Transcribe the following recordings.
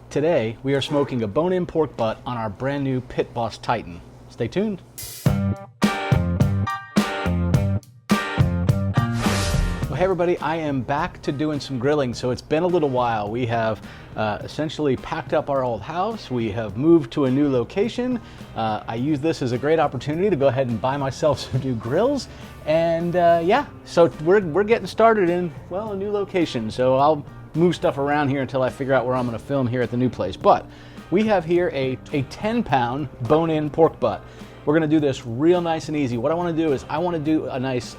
Today, we are smoking a bone-in pork butt on our brand new Pit Boss Titan. Stay tuned. Well, hey everybody, I am back to doing some grilling, so it's been a little while. We have essentially packed up our old house. We have moved to a new location. I use this as a great opportunity to go ahead and buy myself some new grills. And yeah, so we're getting started in, well, a new location. So I'll move stuff around here until I figure out where I'm gonna film here at the new place. But we have here a 10-pound bone-in pork butt. We're gonna do this real nice and easy. What I wanna do is I wanna do a nice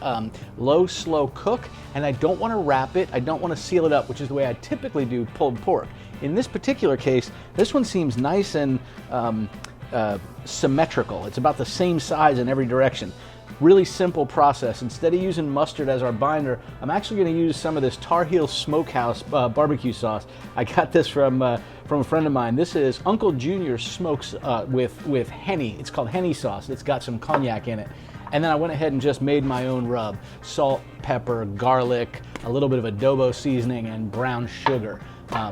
low, slow cook, and I don't wanna wrap it, I don't wanna seal it up, which is the way I typically do pulled pork. In this particular case, this one seems nice and symmetrical. It's about the same size in every direction. Really simple process. Instead of using mustard as our binder, I'm actually going to use some of this Tar Heel Smokehouse barbecue sauce. I got this from a friend of mine. This is Uncle Junior's smokes with Henny. It's called Henny sauce. It's got some cognac in it. And then I went ahead and just made my own rub. Salt, pepper, garlic, a little bit of adobo seasoning, and brown sugar.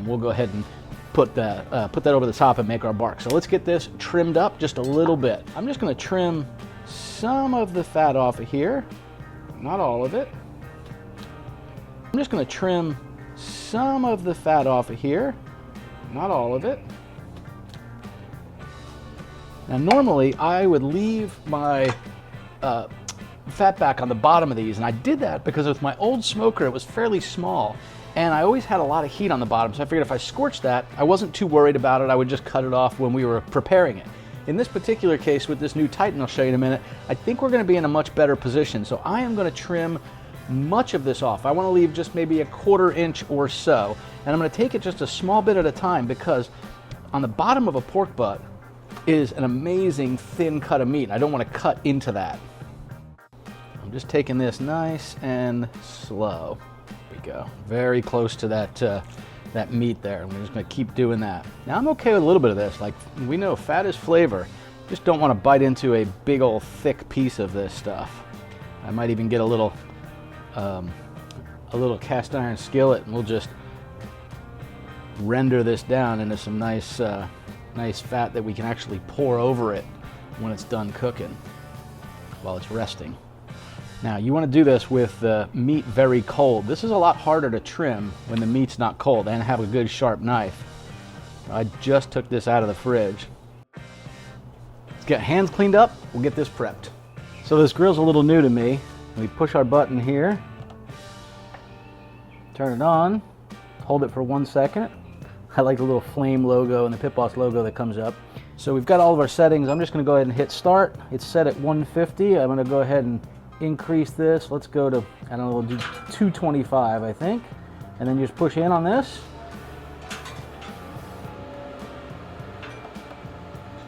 We'll go ahead and put that over the top and make our bark. So let's get this trimmed up just a little bit. I'm just going to trim some of the fat off of here, not all of it. I'm just going to trim some of the fat off of here, not all of it. Now normally I would leave my fat back on the bottom of these, and I did that because with my old smoker it was fairly small and I always had a lot of heat on the bottom, so I figured if I scorched that, I wasn't too worried about it. I would just cut it off when we were preparing it. In this particular case with this new Titan I'll show you in a minute, I think we're going to be in a much better position. So I am going to trim much of this off. I want to leave just maybe a 1/4 inch or so. And I'm going to take it just a small bit at a time because on the bottom of a pork butt is an amazing thin cut of meat. I don't want to cut into that. I'm just taking this nice and slow. There we go. Very close to that meat there. I'm just going to keep doing that. Now I'm okay with a little bit of this. Like we know, fat is flavor. Just don't want to bite into a big old thick piece of this stuff. I might even get a little cast iron skillet, and we'll just render this down into some nice fat that we can actually pour over it when it's done cooking while it's resting. Now you want to do this with the meat very cold. This is a lot harder to trim when the meat's not cold and have a good sharp knife. I just took this out of the fridge. Let's get hands cleaned up, we'll get this prepped. So this grill's a little new to me. We push our button here, turn it on, hold it for 1 second. I like the little flame logo and the Pit Boss logo that comes up. So we've got all of our settings. I'm just going to go ahead and hit start. It's set at 150. I'm going to go ahead and increase this. Let's go to, I don't know, we'll do 225, I think. And then you just push in on this.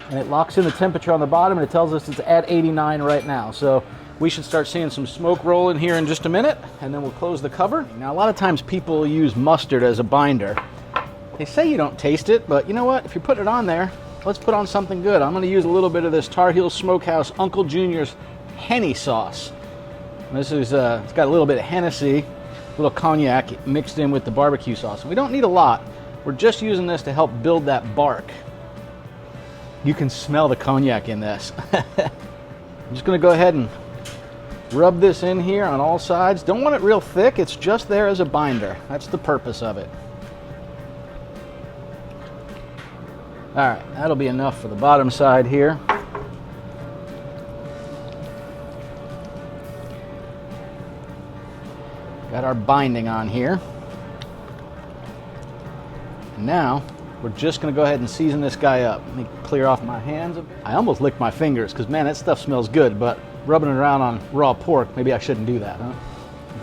And it locks in the temperature on the bottom, and it tells us it's at 89 right now. So we should start seeing some smoke roll in here in just a minute, and then we'll close the cover. Now a lot of times people use mustard as a binder. They say you don't taste it, but you know what? If you're putting it on there, let's put on something good. I'm going to use a little bit of this Tar Heel Smokehouse Uncle Junior's Henny sauce. This is, it's got a little bit of Hennessy, a little cognac mixed in with the barbecue sauce. And we don't need a lot. We're just using this to help build that bark. You can smell the cognac in this. I'm just going to go ahead and rub this in here on all sides. Don't want it real thick. It's just there as a binder. That's the purpose of it. All right, that'll be enough for the bottom side here. Got our binding on here. And now we're just going to go ahead and season this guy up. Let me clear off my hands. I almost licked my fingers because, man, that stuff smells good, but rubbing it around on raw pork, maybe I shouldn't do that, huh?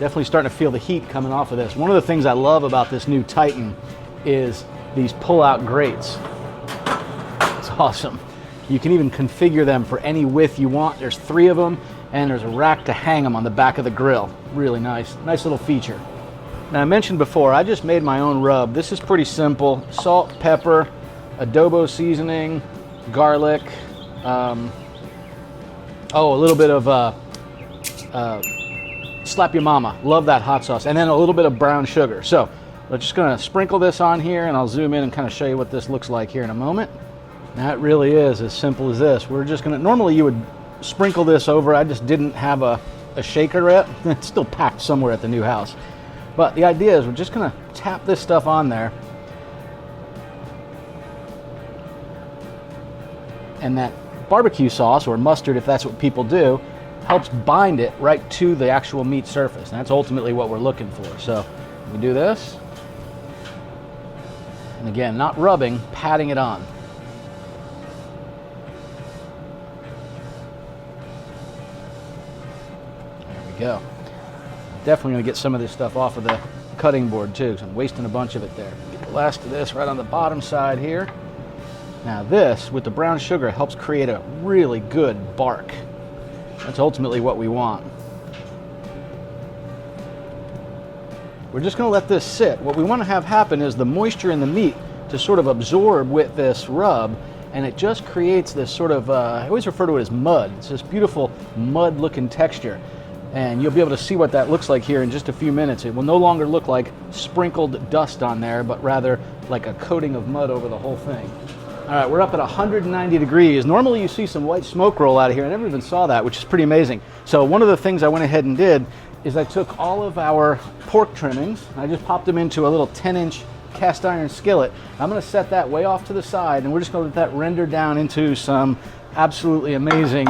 Definitely starting to feel the heat coming off of this. One of the things I love about this new Titan is these pull-out grates. It's awesome. You can even configure them for any width you want. There's 3 of them, and there's a rack to hang them on the back of the grill. Really nice little feature. Now I mentioned before, I just made my own rub. This is pretty simple. Salt, pepper, adobo seasoning, garlic, a little bit of Slap Your Mama. Love that hot sauce. And then a little bit of brown sugar. So I'm just going to sprinkle this on here, and I'll zoom in and kind of show you what this looks like here in a moment. That really is as simple as this. We're just going to, normally you would sprinkle this over. I just didn't have a shaker yet. It's still packed somewhere at the new house. But the idea is we're just going to tap this stuff on there. And that barbecue sauce, or mustard if that's what people do, helps bind it right to the actual meat surface. And that's ultimately what we're looking for. So we do this. And again, not rubbing, patting it on. There we go. Definitely going to get some of this stuff off of the cutting board too, because I'm wasting a bunch of it there. Get the last of this right on the bottom side here. Now this, with the brown sugar, helps create a really good bark. That's ultimately what we want. We're just going to let this sit. What we want to have happen is the moisture in the meat to sort of absorb with this rub, and it just creates this sort of, I always refer to it as mud. It's this beautiful mud-looking texture. And you'll be able to see what that looks like here in just a few minutes. It will no longer look like sprinkled dust on there, but rather like a coating of mud over the whole thing. All right, we're up at 190 degrees. Normally you see some white smoke roll out of here. I never even saw that, which is pretty amazing. So one of the things I went ahead and did is I took all of our pork trimmings, and I just popped them into a little 10-inch cast iron skillet. I'm gonna set that way off to the side, and we're just gonna let that render down into some absolutely amazing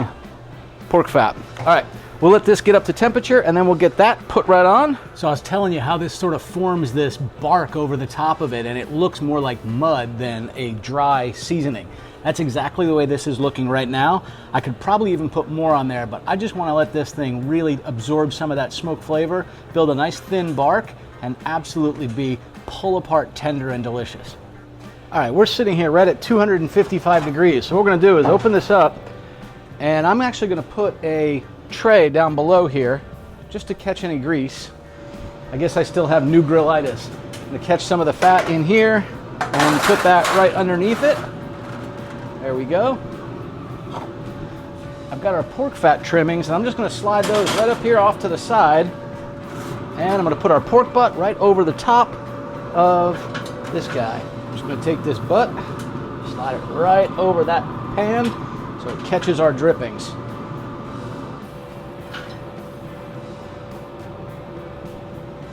pork fat. All right. We'll let this get up to temperature, and then we'll get that put right on. So I was telling you how this sort of forms this bark over the top of it, and it looks more like mud than a dry seasoning. That's exactly the way this is looking right now. I could probably even put more on there, but I just want to let this thing really absorb some of that smoke flavor, build a nice thin bark, and absolutely be pull-apart tender and delicious. All right, we're sitting here right at 255 degrees. So what we're going to do is open this up, and I'm actually going to put a tray down below here just to catch any grease. I guess I still have new grillitis. I'm going to catch some of the fat in here and put that right underneath it. There we go. I've got our pork fat trimmings, and I'm just going to slide those right up here off to the side, and I'm going to put our pork butt right over the top of this guy. I'm just going to take this butt, slide it right over that pan so it catches our drippings.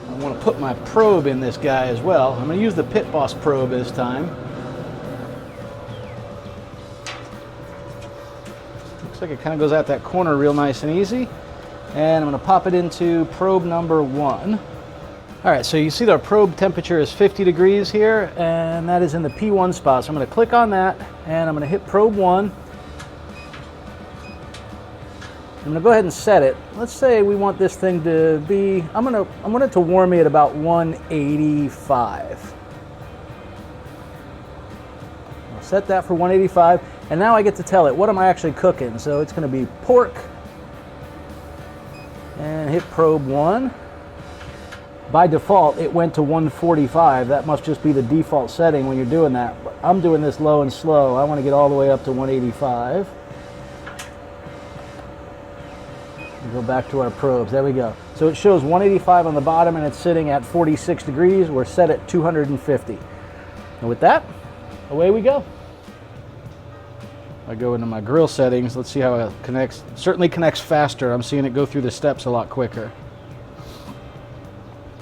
I want to put my probe in this guy as well. I'm going to use the Pit Boss probe this time. Looks like it kind of goes out that corner real nice and easy. And I'm going to pop it into probe number 1. All right, so you see our probe temperature is 50 degrees here, and that is in the P1 spot. So I'm going to click on that, and I'm going to hit probe 1. I'm going to go ahead and set it. Let's say we want this thing to be, I want it to warm me at about 185. I'll set that for 185, and now I get to tell it what am I actually cooking. So it's going to be pork, and hit probe 1. By default, it went to 145. That must just be the default setting when you're doing that. But I'm doing this low and slow. I want to get all the way up to 185. Go back to our probes. There we go. So it shows 185 on the bottom, and it's sitting at 46 degrees. We're set at 250. And with that, away we go. I go into my grill settings. Let's see how it connects. It certainly connects faster. I'm seeing it go through the steps a lot quicker.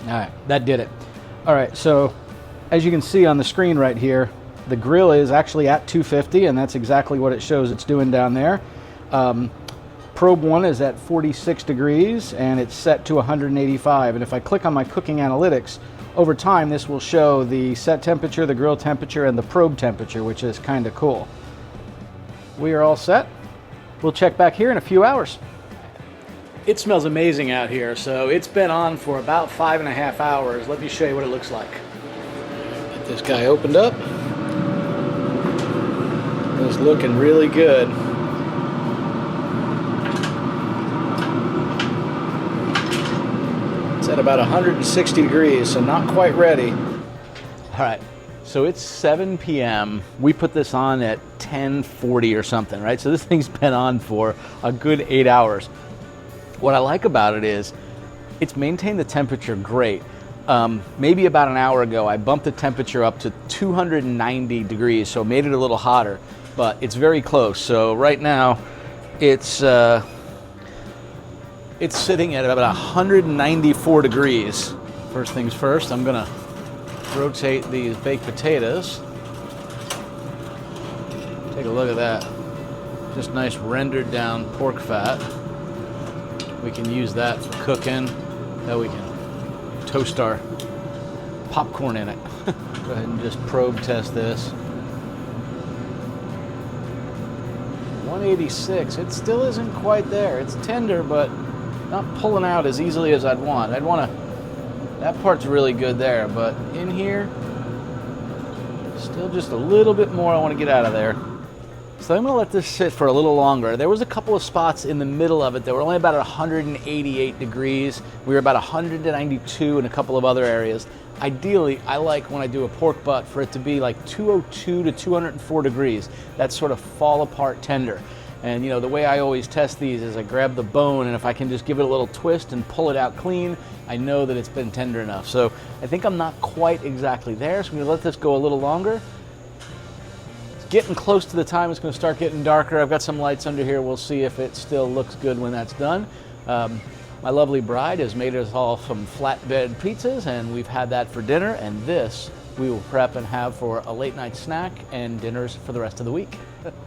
All right, that did it. All right, so as you can see on the screen right here, the grill is actually at 250, and that's exactly what it shows it's doing down there. Probe 1 is at 46 degrees, and it's set to 185. And if I click on my cooking analytics, over time this will show the set temperature, the grill temperature, and the probe temperature, which is kind of cool. We are all set. We'll check back here in a few hours. It smells amazing out here, so it's been on for about 5.5 hours. Let me show you what it looks like. Get this guy opened up. It's looking really good. It's at about 160 degrees, so not quite ready. All right, so it's 7 p.m. We put this on at 10:40 or something, right? So this thing's been on for a good 8 hours. What I like about it is it's maintained the temperature great. maybe about an hour ago, I bumped the temperature up to 290 degrees, so it made it a little hotter, but it's very close. So right now, it's sitting at about 194 degrees. First things first, I'm gonna rotate these baked potatoes. Take a look at that. Just nice rendered down pork fat. We can use that for cooking. Now we can toast our popcorn in it. Go ahead and just probe test this. 186, it still isn't quite there. It's tender, but not pulling out as easily as I'd want. That part's really good there, but in here, still just a little bit more I want to get out of there. So I'm going to let this sit for a little longer. There was a couple of spots in the middle of it that were only about 188 degrees. We were about 192 in a couple of other areas. Ideally, I like when I do a pork butt for it to be like 202 to 204 degrees. That's sort of fall apart tender. And you know, the way I always test these is I grab the bone, and if I can just give it a little twist and pull it out clean, I know that it's been tender enough. So I think I'm not quite exactly there, so I'm going to let this go a little longer. Getting close to the time it's going to start getting darker. I've got some lights under here. We'll see if it still looks good when that's done. My lovely bride has made us all some flatbed pizzas, and we've had that for dinner, and this we will prep and have for a late night snack and dinners for the rest of the week.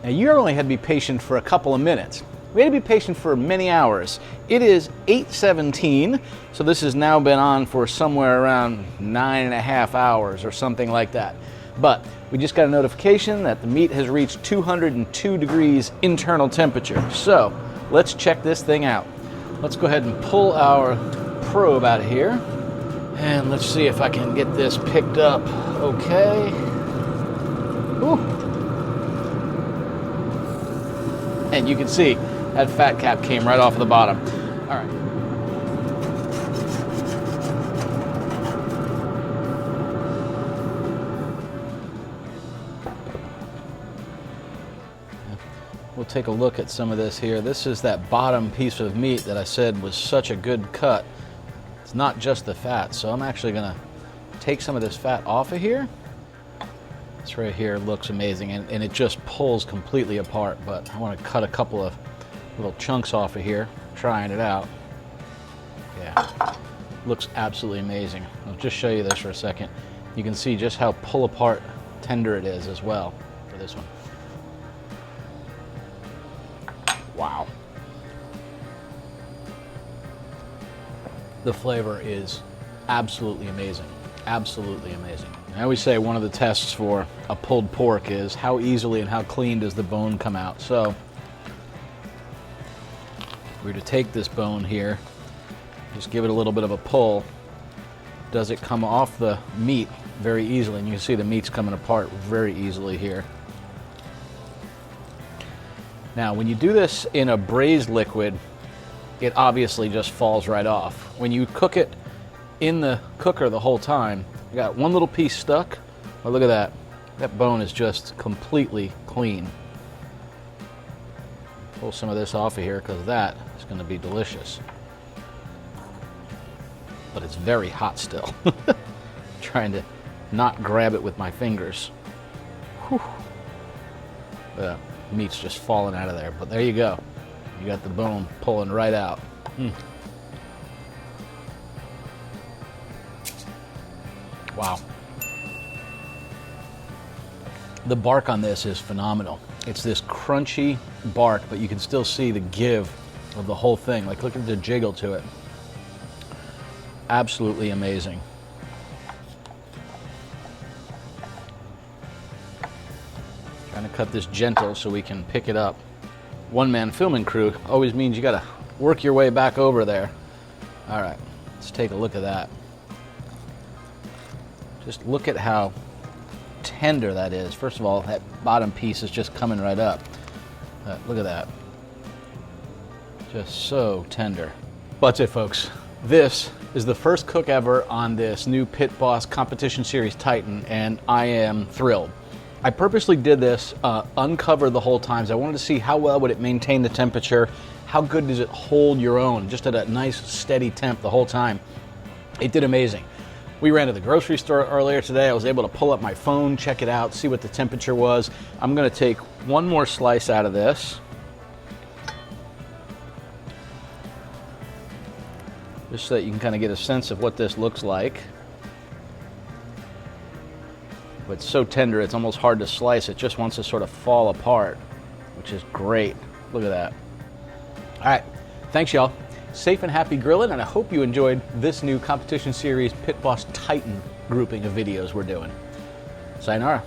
Now, you only had to be patient for a couple of minutes. We had to be patient for many hours. It is 8:17, so this has now been on for somewhere around 9.5 hours or something like that. But we just got a notification that the meat has reached 202 degrees internal temperature. So let's check this thing out. Let's go ahead and pull our probe out of here. And let's see if I can get this picked up okay. Ooh. And you can see that fat cap came right off of the bottom. All right. We'll take a look at some of this here. This is that bottom piece of meat that I said was such a good cut. It's not just the fat, so I'm actually gonna take some of this fat off of here. This right here looks amazing, and it just pulls completely apart, but I wanna cut a couple of little chunks off of here, trying it out. Yeah, looks absolutely amazing. I'll just show you this for a second. You can see just how pull apart tender it is as well for this one. Wow. The flavor is absolutely amazing. Absolutely amazing. I always say one of the tests for a pulled pork is how easily and how clean does the bone come out. So we're to take this bone here, just give it a little bit of a pull. Does it come off the meat very easily? And you can see the meat's coming apart very easily here. Now, when you do this in a braised liquid, it obviously just falls right off. When you cook it in the cooker the whole time, you got one little piece stuck. Oh, look at that. That bone is just completely clean. Pull some of this off of here because that is going to be delicious. But it's very hot still. Trying to not grab it with my fingers. Whew. The meat's just falling out of there, but there you go. You got the bone pulling right out. Wow. The bark on this is phenomenal. It's this crunchy bark, but you can still see the give of the whole thing. Like, look at the jiggle to it. Absolutely amazing. Trying to cut this gentle so we can pick it up. One-man filming crew always means you gotta work your way back over there. All right, let's take a look at that. Just look at how tender that is. First of all, that bottom piece is just coming right up. Look at that. Just so tender. But that's it, folks. This is the first cook ever on this new Pit Boss Competition Series Titan, and I am thrilled. I purposely did this uncovered the whole time. So I wanted to see how well would it maintain the temperature, how good does it hold your own, just at a nice steady temp the whole time. It did amazing. We ran to the grocery store earlier today. I was able to pull up my phone, check it out, see what the temperature was. I'm going to take one more slice out of this. Just so that you can kind of get a sense of what this looks like. But it's so tender, it's almost hard to slice. It just wants to sort of fall apart, which is great. Look at that. All right, thanks y'all. Safe and happy grilling, and I hope you enjoyed this new competition series Pit Boss Titan grouping of videos we're doing. Sayonara.